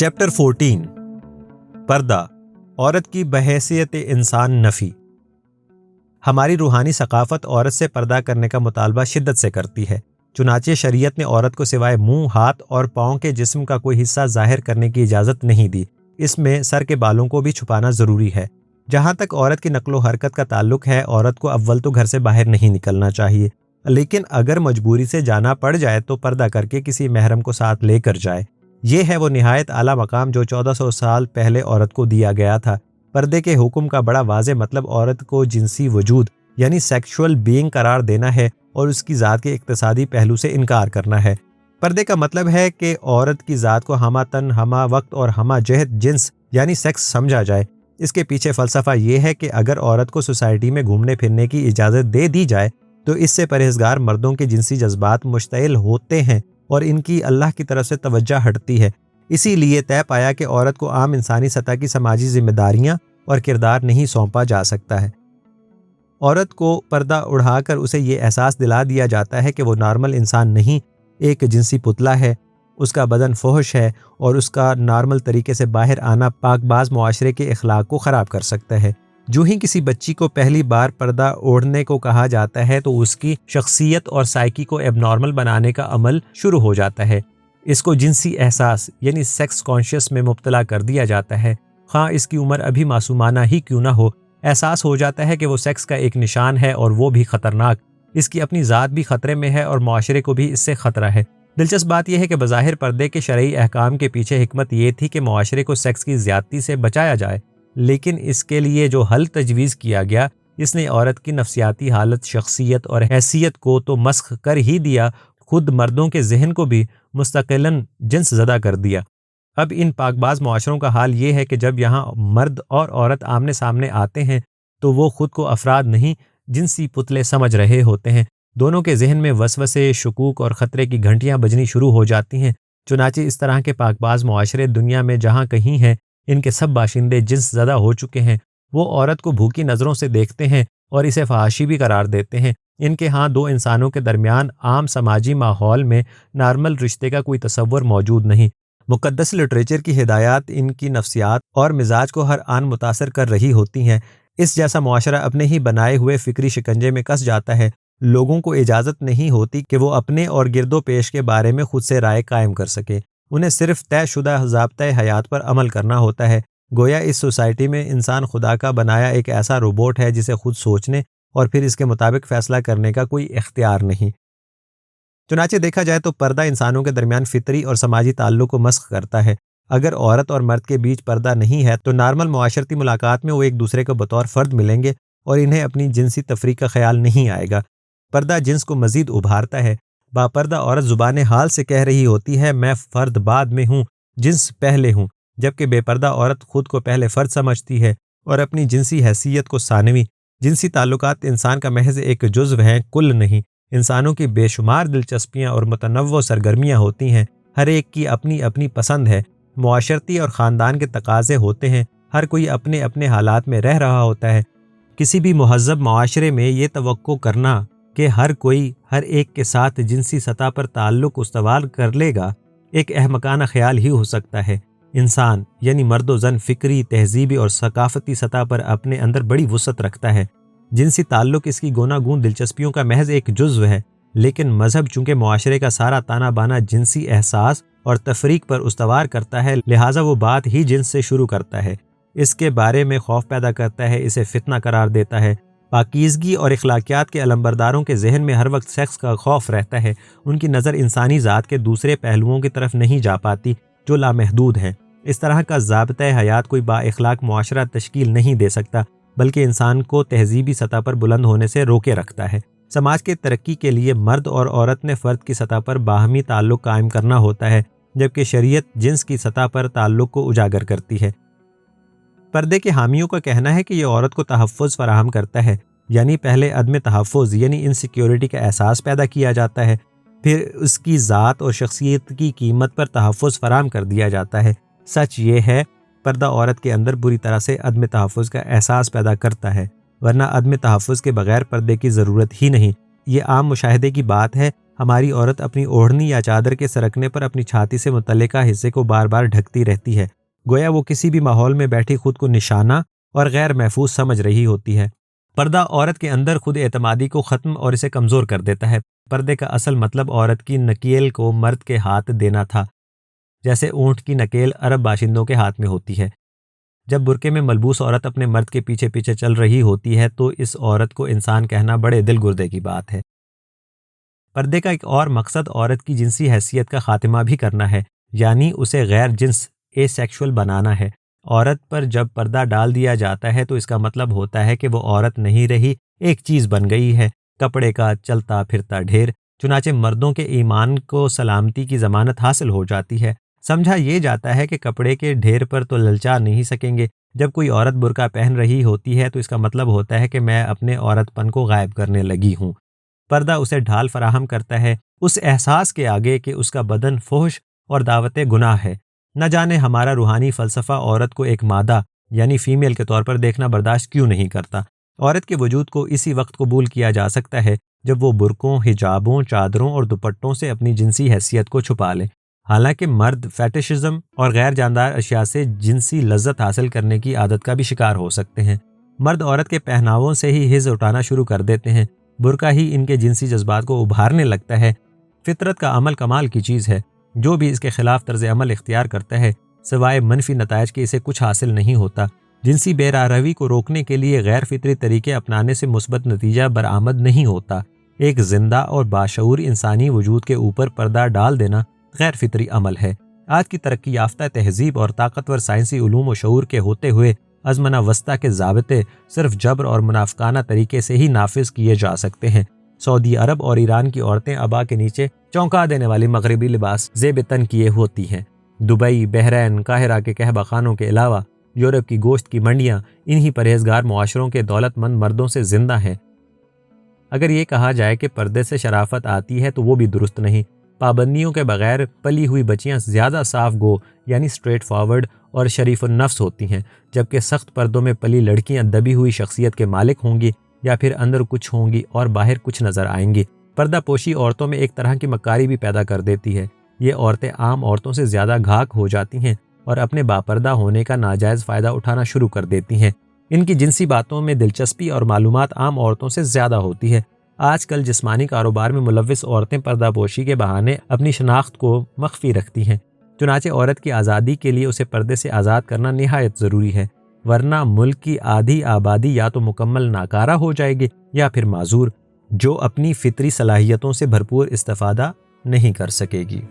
Chapter 14 پردہ، عورت کی بحیثیت انسان نفی۔ ہماری روحانی ثقافت عورت سے پردہ کرنے کا مطالبہ شدت سے کرتی ہے، چنانچہ شریعت نے عورت کو سوائے منہ، ہاتھ اور پاؤں کے جسم کا کوئی حصہ ظاہر کرنے کی اجازت نہیں دی۔ اس میں سر کے بالوں کو بھی چھپانا ضروری ہے۔ جہاں تک عورت کی نقل و حرکت کا تعلق ہے، عورت کو اول تو گھر سے باہر نہیں نکلنا چاہیے، لیکن اگر مجبوری سے جانا پڑ جائے تو پردہ کر کے کسی محرم کو ساتھ لے کر جائے۔ یہ ہے وہ نہایت اعلیٰ مقام جو 1400 سال پہلے عورت کو دیا گیا تھا۔ پردے کے حکم کا بڑا واضح مطلب عورت کو جنسی وجود یعنی سیکشول بینگ قرار دینا ہے اور اس کی ذات کے اقتصادی پہلو سے انکار کرنا ہے۔ پردے کا مطلب ہے کہ عورت کی ذات کو ہمہ تن، ہمہ وقت اور ہمہ جہت جنس یعنی سیکس سمجھا جائے۔ اس کے پیچھے فلسفہ یہ ہے کہ اگر عورت کو سوسائٹی میں گھومنے پھرنے کی اجازت دے دی جائے تو اس سے پرہیزگار مردوں کے جنسی جذبات مشتعل ہوتے ہیں اور ان کی اللہ کی طرف سے توجہ ہٹتی ہے۔ اسی لیے طے پایا کہ عورت کو عام انسانی سطح کی سماجی ذمہ داریاں اور کردار نہیں سونپا جا سکتا ہے۔ عورت کو پردہ اڑھا کر اسے یہ احساس دلا دیا جاتا ہے کہ وہ نارمل انسان نہیں، ایک جنسی پتلا ہے، اس کا بدن فحش ہے اور اس کا نارمل طریقے سے باہر آنا پاک باز معاشرے کے اخلاق کو خراب کر سکتا ہے۔ جو ہی کسی بچی کو پہلی بار پردہ اوڑھنے کو کہا جاتا ہے تو اس کی شخصیت اور سائیکی کو ایب نارمل بنانے کا عمل شروع ہو جاتا ہے۔ اس کو جنسی احساس یعنی سیکس کانشیس میں مبتلا کر دیا جاتا ہے، خواہ اس کی عمر ابھی معصومانہ ہی کیوں نہ ہو۔ احساس ہو جاتا ہے کہ وہ سیکس کا ایک نشان ہے اور وہ بھی خطرناک، اس کی اپنی ذات بھی خطرے میں ہے اور معاشرے کو بھی اس سے خطرہ ہے۔ دلچسپ بات یہ ہے کہ بظاہر پردے کے شرعی احکام کے پیچھے حکمت یہ تھی کہ معاشرے کو سیکس کی زیادتی سے بچایا جائے، لیکن اس کے لیے جو حل تجویز کیا گیا اس نے عورت کی نفسیاتی حالت، شخصیت اور حیثیت کو تو مسخ کر ہی دیا، خود مردوں کے ذہن کو بھی مستقلاً جنس زدہ کر دیا۔ اب ان پاک باز معاشروں کا حال یہ ہے کہ جب یہاں مرد اور عورت آمنے سامنے آتے ہیں تو وہ خود کو افراد نہیں، جنسی پتلے سمجھ رہے ہوتے ہیں۔ دونوں کے ذہن میں وسوسے، شکوک اور خطرے کی گھنٹیاں بجنی شروع ہو جاتی ہیں۔ چنانچہ اس طرح کے پاک باز معاشرے دنیا میں جہاں کہیں ہیں، ان کے سب باشندے جنس زدہ ہو چکے ہیں۔ وہ عورت کو بھوکی نظروں سے دیکھتے ہیں اور اسے فحاشی بھی قرار دیتے ہیں۔ ان کے ہاں دو انسانوں کے درمیان عام سماجی ماحول میں نارمل رشتے کا کوئی تصور موجود نہیں۔ مقدس لٹریچر کی ہدایات ان کی نفسیات اور مزاج کو ہر آن متاثر کر رہی ہوتی ہیں۔ اس جیسا معاشرہ اپنے ہی بنائے ہوئے فکری شکنجے میں کس جاتا ہے۔ لوگوں کو اجازت نہیں ہوتی کہ وہ اپنے اور گرد و پیش کے بارے میں خود سے رائے قائم کر سکیں۔ انہیں صرف طے شدہ ضابطۂ حیات پر عمل کرنا ہوتا ہے۔ گویا اس سوسائٹی میں انسان خدا کا بنایا ایک ایسا روبوٹ ہے جسے خود سوچنے اور پھر اس کے مطابق فیصلہ کرنے کا کوئی اختیار نہیں۔ چنانچہ دیکھا جائے تو پردہ انسانوں کے درمیان فطری اور سماجی تعلق کو مسخ کرتا ہے۔ اگر عورت اور مرد کے بیچ پردہ نہیں ہے تو نارمل معاشرتی ملاقات میں وہ ایک دوسرے کو بطور فرد ملیں گے اور انہیں اپنی جنسی تفریق کا خیال نہیں آئے گا۔ پردہ جنس کو مزید ابھارتا ہے۔ باپردہ عورت زبان حال سے کہہ رہی ہوتی ہے میں فرد بعد میں ہوں، جنس پہلے ہوں، جبکہ بے پردہ عورت خود کو پہلے فرد سمجھتی ہے اور اپنی جنسی حیثیت کو ثانوی۔ جنسی تعلقات انسان کا محض ایک جزو ہیں، کل نہیں۔ انسانوں کی بے شمار دلچسپیاں اور متنوع سرگرمیاں ہوتی ہیں، ہر ایک کی اپنی اپنی پسند ہے۔ معاشرتی اور خاندان کے تقاضے ہوتے ہیں، ہر کوئی اپنے اپنے حالات میں رہ رہا ہوتا ہے۔ کسی بھی مہذب معاشرے میں یہ توقع کرنا کہ ہر کوئی ہر ایک کے ساتھ جنسی سطح پر تعلق استوار کر لے گا ایک احمقانہ خیال ہی ہو سکتا ہے۔ انسان یعنی مرد و زن فکری، تہذیبی اور ثقافتی سطح پر اپنے اندر بڑی وسعت رکھتا ہے۔ جنسی تعلق اس کی گوناگون دلچسپیوں کا محض ایک جزو ہے، لیکن مذہب چونکہ معاشرے کا سارا تانا بانا جنسی احساس اور تفریق پر استوار کرتا ہے، لہٰذا وہ بات ہی جنس سے شروع کرتا ہے، اس کے بارے میں خوف پیدا کرتا ہے، اسے فتنہ قرار دیتا ہے۔ پاکیزگی اور اخلاقیات کے علمبرداروں کے ذہن میں ہر وقت سیکس کا خوف رہتا ہے۔ ان کی نظر انسانی ذات کے دوسرے پہلوؤں کی طرف نہیں جا پاتی جو لامحدود ہیں۔ اس طرح کا ضابطۂ حیات کوئی با اخلاق معاشرہ تشکیل نہیں دے سکتا، بلکہ انسان کو تہذیبی سطح پر بلند ہونے سے روکے رکھتا ہے۔ سماج کے ترقی کے لیے مرد اور عورت نے فرد کی سطح پر باہمی تعلق قائم کرنا ہوتا ہے، جبکہ شریعت جنس کی سطح پر تعلق کو اجاگر کرتی ہے۔ پردے کے حامیوں کا کہنا ہے کہ یہ عورت کو تحفظ فراہم کرتا ہے، یعنی پہلے عدم تحفظ یعنی انسیکیورٹی کا احساس پیدا کیا جاتا ہے، پھر اس کی ذات اور شخصیت کی قیمت پر تحفظ فراہم کر دیا جاتا ہے۔ سچ یہ ہے پردہ عورت کے اندر بری طرح سے عدم تحفظ کا احساس پیدا کرتا ہے، ورنہ عدم تحفظ کے بغیر پردے کی ضرورت ہی نہیں۔ یہ عام مشاہدے کی بات ہے ہماری عورت اپنی اوڑھنی یا چادر کے سرکنے پر اپنی چھاتی سے متعلقہ حصے کو بار بار ڈھکتی رہتی ہے، گویا وہ کسی بھی ماحول میں بیٹھی خود کو نشانہ اور غیر محفوظ سمجھ رہی ہوتی ہے۔ پردہ عورت کے اندر خود اعتمادی کو ختم اور اسے کمزور کر دیتا ہے۔ پردے کا اصل مطلب عورت کی نکیل کو مرد کے ہاتھ دینا تھا، جیسے اونٹ کی نکیل عرب باشندوں کے ہاتھ میں ہوتی ہے۔ جب برقعے میں ملبوس عورت اپنے مرد کے پیچھے پیچھے چل رہی ہوتی ہے تو اس عورت کو انسان کہنا بڑے دل گردے کی بات ہے۔ پردے کا ایک اور مقصد عورت کی جنسی حیثیت کا خاتمہ بھی کرنا ہے، یعنی اسے غیر جنس اے سیکشول بنانا ہے۔ عورت پر جب پردہ ڈال دیا جاتا ہے تو اس کا مطلب ہوتا ہے کہ وہ عورت نہیں رہی، ایک چیز بن گئی ہے، کپڑے کا چلتا پھرتا ڈھیر۔ چنانچہ مردوں کے ایمان کو سلامتی کی ضمانت حاصل ہو جاتی ہے۔ سمجھا یہ جاتا ہے کہ کپڑے کے ڈھیر پر تو للچا نہیں سکیں گے۔ جب کوئی عورت برقع پہن رہی ہوتی ہے تو اس کا مطلب ہوتا ہے کہ میں اپنے عورت پن کو غائب کرنے لگی ہوں۔ پردہ اسے ڈھال فراہم کرتا ہے اس احساس کے آگے کہ اس کا بدن فحش اور دعوت گناہ ہے۔ نہ جانے ہمارا روحانی فلسفہ عورت کو ایک مادہ یعنی فیمیل کے طور پر دیکھنا برداشت کیوں نہیں کرتا۔ عورت کے وجود کو اسی وقت قبول کیا جا سکتا ہے جب وہ برقعوں، حجابوں، چادروں اور دوپٹوں سے اپنی جنسی حیثیت کو چھپا لے۔ حالانکہ مرد فیٹشزم اور غیر جاندار اشیاء سے جنسی لذت حاصل کرنے کی عادت کا بھی شکار ہو سکتے ہیں۔ مرد عورت کے پہناووں سے ہی حظ اٹھانا شروع کر دیتے ہیں، برقع ہی ان کے جنسی جذبات کو ابھارنے لگتا ہے۔ فطرت کا عمل کمال کی چیز ہے، جو بھی اس کے خلاف طرز عمل اختیار کرتا ہے سوائے منفی نتائج کے اسے کچھ حاصل نہیں ہوتا۔ جنسی بے راہروی کو روکنے کے لیے غیر فطری طریقے اپنانے سے مثبت نتیجہ برآمد نہیں ہوتا۔ ایک زندہ اور باشعور انسانی وجود کے اوپر پردہ ڈال دینا غیر فطری عمل ہے۔ آج کی ترقی یافتہ تہذیب اور طاقتور سائنسی علوم و شعور کے ہوتے ہوئے ازمنہ وسطیٰ کے ضابطے صرف جبر اور منافقانہ طریقے سے ہی نافذ کیے جا سکتے ہیں۔ سعودی عرب اور ایران کی عورتیں عبا کے نیچے چونکا دینے والی مغربی لباس زیب تن کیے ہوتی ہیں۔ دبئی، بحرین، قاہرہ کے قہوہ خانوں کے علاوہ یورپ کی گوشت کی منڈیاں انہی پرہیزگار معاشروں کے دولت مند مردوں سے زندہ ہیں۔ اگر یہ کہا جائے کہ پردے سے شرافت آتی ہے تو وہ بھی درست نہیں۔ پابندیوں کے بغیر پلی ہوئی بچیاں زیادہ صاف گو یعنی اسٹریٹ فارورڈ اور شریف النفس ہوتی ہیں، جبکہ سخت پردوں میں پلی لڑکیاں دبی ہوئی شخصیت کے مالک ہوں گی، یا پھر اندر کچھ ہوں گی اور باہر کچھ نظر آئیں گی۔ پردہ پوشی عورتوں میں ایک طرح کی مکاری بھی پیدا کر دیتی ہے۔ یہ عورتیں عام عورتوں سے زیادہ گھاک ہو جاتی ہیں اور اپنے باپردہ ہونے کا ناجائز فائدہ اٹھانا شروع کر دیتی ہیں۔ ان کی جنسی باتوں میں دلچسپی اور معلومات عام عورتوں سے زیادہ ہوتی ہے۔ آج کل جسمانی کاروبار میں ملوث عورتیں پردہ پوشی کے بہانے اپنی شناخت کو مخفی رکھتی ہیں۔ چنانچہ عورت کی آزادی کے لیے اسے پردے سے آزاد کرنا نہایت ضروری ہے، ورنہ ملک کی آدھی آبادی یا تو مکمل ناکارہ ہو جائے گی یا پھر معذور، جو اپنی فطری صلاحیتوں سے بھرپور استفادہ نہیں کر سکے گی۔